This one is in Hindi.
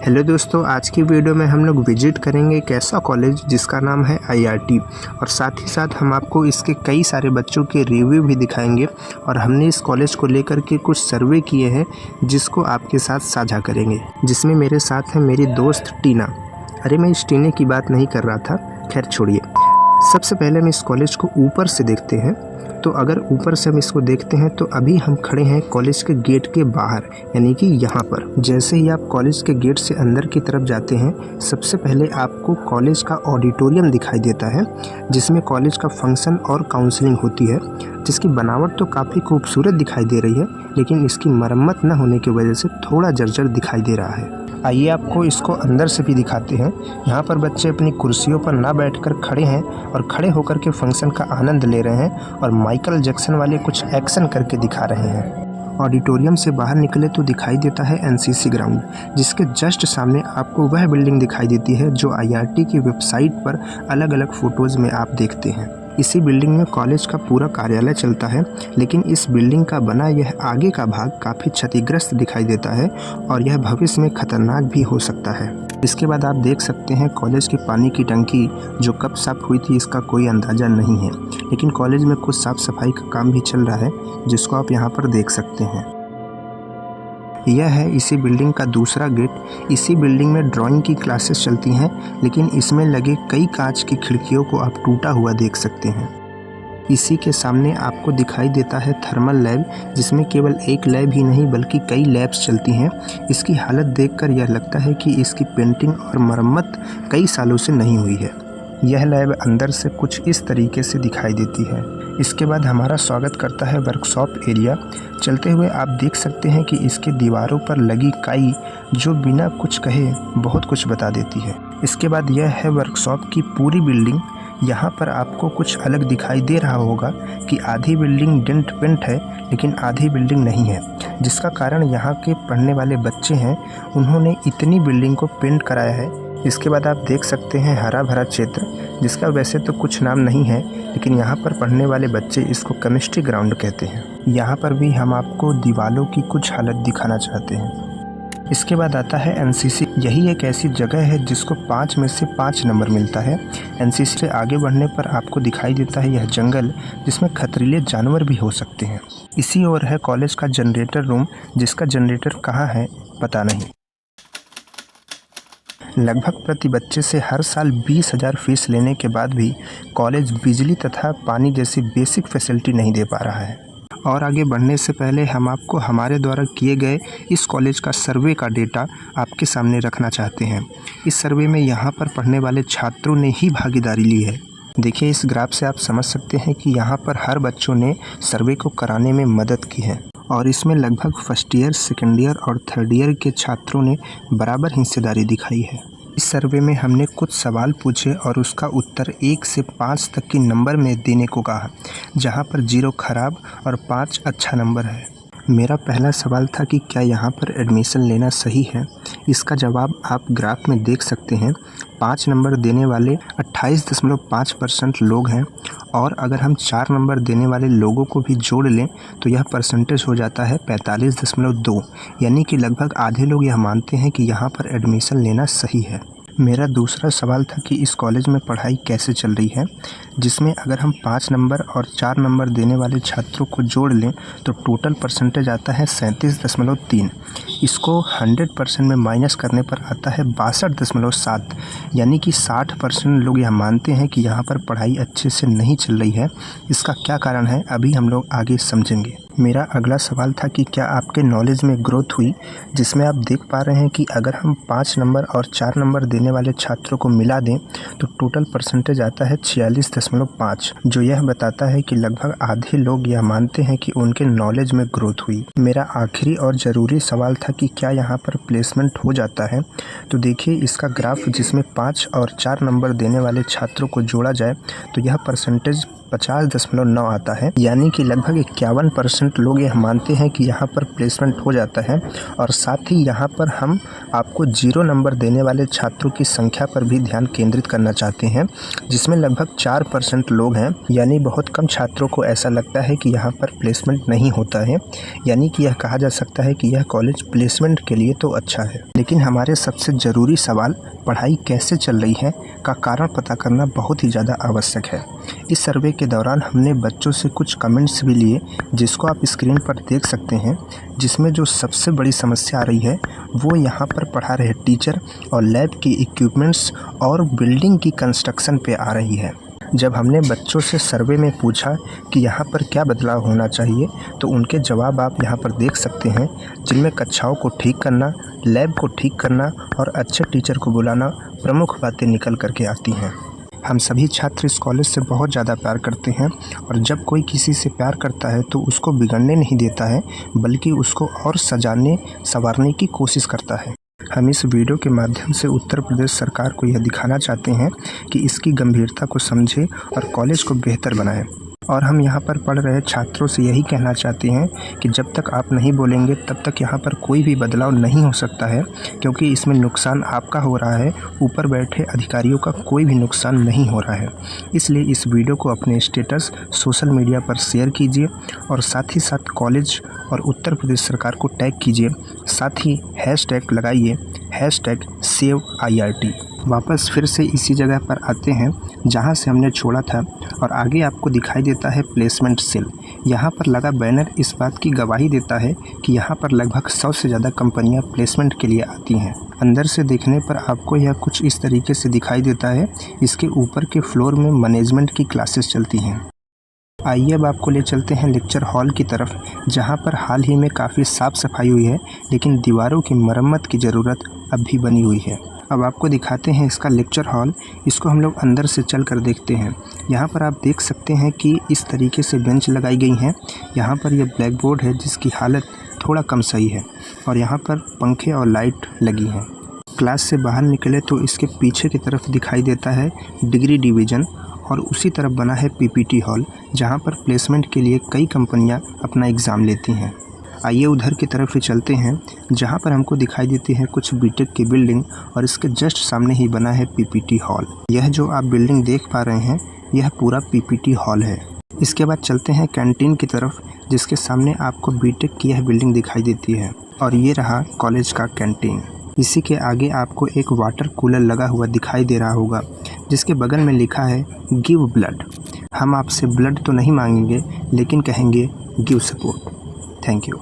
हेलो दोस्तों, आज की वीडियो में हम लोग विजिट करेंगे एक ऐसा कॉलेज जिसका नाम है IRT और साथ ही साथ हम आपको इसके कई सारे बच्चों के रिव्यू भी दिखाएंगे और हमने इस कॉलेज को लेकर के कुछ सर्वे किए हैं जिसको आपके साथ साझा करेंगे, जिसमें मेरे साथ है मेरी दोस्त टीना। अरे मैं इस टीने की बात नहीं कर रहा था, खैर छोड़िए। सबसे पहले हम इस कॉलेज को ऊपर से देखते हैं। तो अगर ऊपर से हम इसको देखते हैं तो अभी हम खड़े हैं कॉलेज के गेट के बाहर, यानी कि यहाँ पर। जैसे ही आप कॉलेज के गेट से अंदर की तरफ जाते हैं, सबसे पहले आपको कॉलेज का ऑडिटोरियम दिखाई देता है, जिसमें कॉलेज का फंक्शन और काउंसलिंग होती है, जिसकी बनावट तो काफ़ी खूबसूरत दिखाई दे रही है, लेकिन इसकी मरम्मत न होने की वजह से थोड़ा जर्जर दिखाई दे रहा है। आइए आपको इसको अंदर से भी दिखाते हैं। यहाँ पर बच्चे अपनी कुर्सियों पर ना बैठकर खड़े हैं और खड़े होकर के फंक्शन का आनंद ले रहे हैं और माइकल जैक्सन वाले कुछ एक्शन करके दिखा रहे हैं। ऑडिटोरियम से बाहर निकले तो दिखाई देता है NCC ग्राउंड, जिसके जस्ट सामने आपको वह बिल्डिंग दिखाई देती है जो IRT की वेबसाइट पर अलग अलग फ़ोटोज़ में आप देखते हैं। इसी बिल्डिंग में कॉलेज का पूरा कार्यालय चलता है, लेकिन इस बिल्डिंग का बना यह आगे का भाग काफ़ी क्षतिग्रस्त दिखाई देता है और यह भविष्य में खतरनाक भी हो सकता है। इसके बाद आप देख सकते हैं कॉलेज की पानी की टंकी जो कब साफ़ हुई थी इसका कोई अंदाज़ा नहीं है, लेकिन कॉलेज में कुछ साफ़ सफाई का काम भी चल रहा है, जिसको आप यहाँ पर देख सकते हैं। यह है इसी बिल्डिंग का दूसरा गेट। इसी बिल्डिंग में ड्राइंग की क्लासेस चलती हैं, लेकिन इसमें लगे कई कांच की खिड़कियों को आप टूटा हुआ देख सकते हैं। इसी के सामने आपको दिखाई देता है थर्मल लैब, जिसमें केवल एक लैब ही नहीं बल्कि कई लैब्स चलती हैं। इसकी हालत देखकर यह लगता है कि इसकी पेंटिंग और मरम्मत कई सालों से नहीं हुई है। यह लैब अंदर से कुछ इस तरीके से दिखाई देती है। इसके बाद हमारा स्वागत करता है वर्कशॉप एरिया। चलते हुए आप देख सकते हैं कि इसके दीवारों पर लगी काई जो बिना कुछ कहे बहुत कुछ बता देती है। इसके बाद यह है वर्कशॉप की पूरी बिल्डिंग। यहाँ पर आपको कुछ अलग दिखाई दे रहा होगा कि आधी बिल्डिंग डेंट पेंट है, लेकिन आधी बिल्डिंग नहीं है, जिसका कारण यहाँ के पढ़ने वाले बच्चे हैं, उन्होंने इतनी बिल्डिंग को पेंट कराया है। इसके बाद आप देख सकते हैं हरा भरा क्षेत्र, जिसका वैसे तो कुछ नाम नहीं है, लेकिन यहाँ पर पढ़ने वाले बच्चे इसको केमिस्ट्री ग्राउंड कहते हैं। यहाँ पर भी हम आपको दीवारों की कुछ हालत दिखाना चाहते हैं। इसके बाद आता है NCC। यही एक ऐसी जगह है जिसको 5 में से 5 नंबर मिलता है। NCC से आगे बढ़ने पर आपको दिखाई देता है यह जंगल, जिसमें खतरीले जानवर भी हो सकते हैं। इसी ओर है कॉलेज का जनरेटर रूम, जिसका जनरेटर कहाँ है पता नहीं। लगभग प्रति बच्चे से हर साल 20,000 फीस लेने के बाद भी कॉलेज बिजली तथा पानी जैसी बेसिक फैसिलिटी नहीं दे पा रहा है। और आगे बढ़ने से पहले हम आपको हमारे द्वारा किए गए इस कॉलेज का सर्वे का डेटा आपके सामने रखना चाहते हैं। इस सर्वे में यहाँ पर पढ़ने वाले छात्रों ने ही भागीदारी ली है। देखिए, इस ग्राफ से आप समझ सकते हैं कि यहाँ पर हर बच्चों ने सर्वे को कराने में मदद की है और इसमें लगभग फर्स्ट ईयर, सेकेंड ईयर और थर्ड ईयर के छात्रों ने बराबर हिस्सेदारी दिखाई है। इस सर्वे में हमने कुछ सवाल पूछे और उसका उत्तर 1 से 5 तक की नंबर में देने को कहा, जहां पर 0 खराब और 5 अच्छा नंबर है। मेरा पहला सवाल था कि क्या यहाँ पर एडमिशन लेना सही है। इसका जवाब आप ग्राफ में देख सकते हैं। 5 नंबर देने वाले 28.5% लोग हैं और अगर हम 4 नंबर देने वाले लोगों को भी जोड़ लें तो यह परसेंटेज हो जाता है 45.2, यानी कि लगभग आधे लोग यह मानते हैं कि यहाँ पर एडमिशन लेना सही है। मेरा दूसरा सवाल था कि इस कॉलेज में पढ़ाई कैसे चल रही है, जिसमें अगर हम 5 नंबर और 4 नंबर देने वाले छात्रों को जोड़ लें तो टोटल परसेंटेज आता है 37.3। इसको 100% में माइनस करने पर आता है 62.7, यानी कि 60% लोग यह मानते हैं कि यहाँ पर पढ़ाई अच्छे से नहीं चल रही है। इसका क्या कारण है अभी हम लोग आगे समझेंगे। मेरा अगला सवाल था कि क्या आपके नॉलेज में ग्रोथ हुई, जिसमें आप देख पा रहे हैं कि अगर हम 5 नंबर और 4 नंबर देने वाले छात्रों को मिला दें तो टोटल परसेंटेज आता है 46.5, जो यह बताता है कि लगभग आधे लोग यह मानते हैं कि उनके नॉलेज में ग्रोथ हुई। मेरा आखिरी और ज़रूरी सवाल था कि क्या यहाँ पर प्लेसमेंट हो जाता है। तो देखिए इसका ग्राफ, जिसमें 5 और 4 नंबर देने वाले छात्रों को जोड़ा जाए तो यह परसेंटेज 50.9 आता है, यानी कि लगभग 51% लोग यह मानते हैं कि यहाँ पर प्लेसमेंट हो जाता है। और साथ ही यहाँ पर हम आपको 0 नंबर देने वाले छात्रों की संख्या पर भी ध्यान केंद्रित करना चाहते हैं, जिसमें लगभग 4% लोग हैं, यानी बहुत कम छात्रों को ऐसा लगता है कि यहाँ पर प्लेसमेंट नहीं होता है। यानी कि यह कहा जा सकता है कि यह कॉलेज प्लेसमेंट के लिए तो अच्छा है। लेकिन हमारे सबसे ज़रूरी सवाल पढ़ाई कैसे चल रही है का कारण पता करना बहुत ही ज़्यादा आवश्यक है। इस सर्वे के दौरान हमने बच्चों से कुछ कमेंट्स भी लिए, जिसको आप स्क्रीन पर देख सकते हैं, जिसमें जो सबसे बड़ी समस्या आ रही है वो यहाँ पर पढ़ा रहे टीचर और लैब की इक्विपमेंट्स और बिल्डिंग की कंस्ट्रक्शन पे आ रही है। जब हमने बच्चों से सर्वे में पूछा कि यहाँ पर क्या बदलाव होना चाहिए, तो उनके जवाब आप यहाँ पर देख सकते हैं, जिनमें कक्षाओं को ठीक करना, लैब को ठीक करना और अच्छे टीचर को बुलाना प्रमुख बातें निकल करके आती हैं। हम सभी छात्र इस कॉलेज से बहुत ज़्यादा प्यार करते हैं, और जब कोई किसी से प्यार करता है तो उसको बिगड़ने नहीं देता है, बल्कि उसको और सजाने संवारने की कोशिश करता है। हम इस वीडियो के माध्यम से उत्तर प्रदेश सरकार को यह दिखाना चाहते हैं कि इसकी गंभीरता को समझे और कॉलेज को बेहतर बनाए। और हम यहाँ पर पढ़ रहे छात्रों से यही कहना चाहते हैं कि जब तक आप नहीं बोलेंगे तब तक यहाँ पर कोई भी बदलाव नहीं हो सकता है, क्योंकि इसमें नुकसान आपका हो रहा है, ऊपर बैठे अधिकारियों का कोई भी नुकसान नहीं हो रहा है। इसलिए इस वीडियो को अपने स्टेटस सोशल मीडिया पर शेयर कीजिए और साथ ही साथ कॉलेज और उत्तर प्रदेश सरकार को टैग कीजिए। साथ ही हैशटैग लगाइए #SaveIRT। वापस फिर से इसी जगह पर आते हैं जहां से हमने छोड़ा था, और आगे आपको दिखाई देता है प्लेसमेंट सेल। यहां पर लगा बैनर इस बात की गवाही देता है कि यहां पर लगभग 100 से ज़्यादा कंपनियां प्लेसमेंट के लिए आती हैं। अंदर से देखने पर आपको यह कुछ इस तरीके से दिखाई देता है। इसके ऊपर के फ्लोर में मैनेजमेंट की क्लासेस चलती हैं। आइए अब आपको ले चलते हैं लेक्चर हॉल की तरफ, जहां पर हाल ही में काफ़ी साफ़ सफाई हुई है, लेकिन दीवारों की मरम्मत की ज़रूरत अब भी बनी हुई है। अब आपको दिखाते हैं इसका लेक्चर हॉल। इसको हम लोग अंदर से चल कर देखते हैं। यहाँ पर आप देख सकते हैं कि इस तरीके से बेंच लगाई गई हैं। यहाँ पर यह ब्लैक बोर्ड है जिसकी हालत थोड़ा कम सही है, और यहाँ पर पंखे और लाइट लगी हैं। क्लास से बाहर निकले तो इसके पीछे की तरफ दिखाई देता है डिग्री डिवीज़न, और उसी तरफ बना है पीपीटी हॉल, जहाँ पर प्लेसमेंट के लिए कई कंपनियाँ अपना एग्ज़ाम लेती हैं। आइए उधर की तरफ ही चलते हैं, जहाँ पर हमको दिखाई देती है कुछ बीटेक की बिल्डिंग, और इसके जस्ट सामने ही बना है पीपीटी हॉल। यह जो आप बिल्डिंग देख पा रहे हैं, यह पूरा पीपीटी हॉल है। इसके बाद चलते हैं कैंटीन की तरफ, जिसके सामने आपको बीटेक की यह बिल्डिंग दिखाई देती है, और ये रहा कॉलेज का कैंटीन। इसी के आगे आपको एक वाटर कूलर लगा हुआ दिखाई दे रहा होगा, जिसके बगल में लिखा है गिव ब्लड। हम आपसे ब्लड तो नहीं मांगेंगे, लेकिन कहेंगे गिव सपोर्ट। Thank you.